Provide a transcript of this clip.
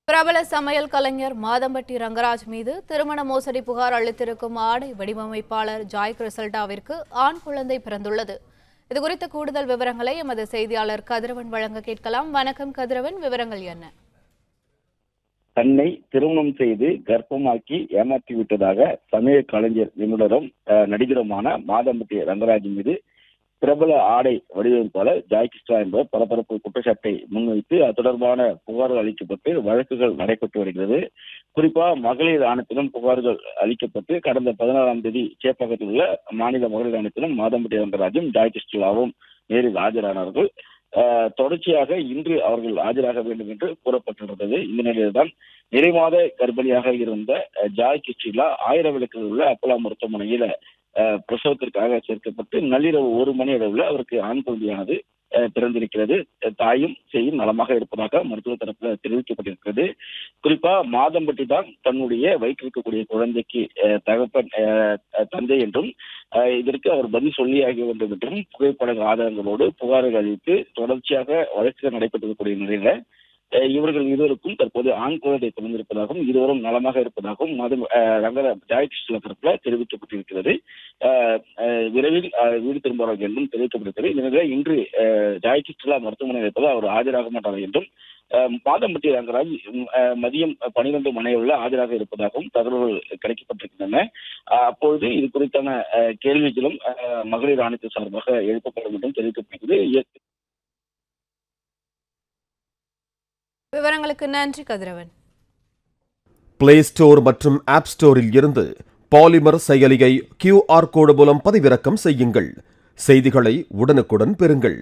பிரபல சமையல் கலைஞர் மாதம்பட்டி ரங்கராஜ் மீது திருமண மோசடி புகார் அளித்திருக்கும் ஆடை வடிவமைப்பாளர் ஜாய் கிறிசல்டாவிற்கு ஆண் குழந்தை பிறந்துள்ளது. இதுகுறித்த கூடுதல் விவரங்களை எமது செய்தியாளர் கதிரவன் வழங்க கேட்கலாம். வணக்கம் கதிரவன், விவரங்கள் என்ன? தன்னை திருமணம் செய்து கர்ப்பமாக்கி ஏமாற்றி விட்டதாக சமையல் கலைஞர் நிபுணரும் நடிகருமான மாதம்பட்டி ரங்கராஜ் மீது பிரபல ஆடை வடிவமைப்பாளர் ஜாய் கிறிஸ்டா என்பவர் பரபரப்பு குற்றச்சாட்டை முன்வைத்து அது தொடர்பான புகார்கள் அளிக்கப்பட்டு வழக்குகள் நடைபெற்று வருகிறது. குறிப்பா மகளிர் ஆணையத்திலும் புகார்கள் அளிக்கப்பட்டு கடந்த 16ஆம் தேதி சேப்பாக்கத்தில் உள்ள மாநில மகளிர் ஆணையத்திலும் மாதம்பட்டி ரங்கராஜும் ஜாய் கிறிஸ்டாவும் நேரில் ஆஜரானார்கள். தொடர்ச்சியாக இன்று அவர்கள் ஆஜராக வேண்டும் என்று கூறப்பட்டிருந்தது. இந்த நிலையில்தான் நிறைமாத கர்ப்பிணியாக இருந்த ஜாய் கிறிஸ்டிலா ஆயிரவிளக்கில் உள்ள அப்போலோ மருத்துவமனையில பிரசவத்திற்காக சேர்க்கப்பட்டு நள்ளிரவு 1 மணி அளவில் அவருக்கு ஆண் குழந்தையானது பிறந்திருக்கிறது. தாயும் செய்யும் நலமாக இருப்பதாக மருத்துவ தரப்புல தெரிவிக்கப்பட்டிருக்கிறது. குறிப்பா மாதம்பட்டி தான் தன்னுடைய வயிற்றிருக்கக்கூடிய குழந்தைக்கு தகப்பன் தந்தை என்றும் இதற்கு அவர் பதில் சொல்லியாக வேண்டும் என்றும் புகைப்பட ஆதாரங்களோடு புகார்கள் அளித்து தொடர்ச்சியாக வழக்குகள் நடைபெற்றிருக்கக்கூடிய நிலையில இவர்கள் இருவருக்கும் தற்போது ஆண் குழந்தை பிறந்திருப்பதாகவும் இருவரும் நலமாக இருப்பதாகவும் ஜாய் கிறிஸ்டா தரப்புல தெரிவிக்கப்பட்டிருக்கிறது. விரைவில் வீடு திரும்புவார்கள் என்றும் தெரிவிக்கப்பட்டிருக்கிறது. எனவே இன்று ஜாய் கிறிஸ்டா மருத்துவமனையில் இருப்பதால் அவர் ஆஜராக மாட்டார் என்றும் மாதம்பட்டி ரங்கராஜ் மதியம் 12 மணியுள்ள ஆஜராக இருப்பதாகவும் தகவல்கள் கிடைக்கப்பட்டிருக்கின்றன. அப்பொழுது இது குறித்தான கேள்விகளும் மகளிர் ஆணையத்தின் சார்பாக எழுப்பப்படும் என்றும் தெரிவிக்கப்பட்டிருக்கிறது. விவரங்களுக்கு நன்றி கதிரவன். பிளே ஸ்டோர் மற்றும் ஆப் ஸ்டோரில் இருந்து பாலிமர் செயலியை QR கோடு மூலம் பதிவிறக்கம் செய்யுங்கள். செய்திகளை உடனுக்குடன் பெறுங்கள்.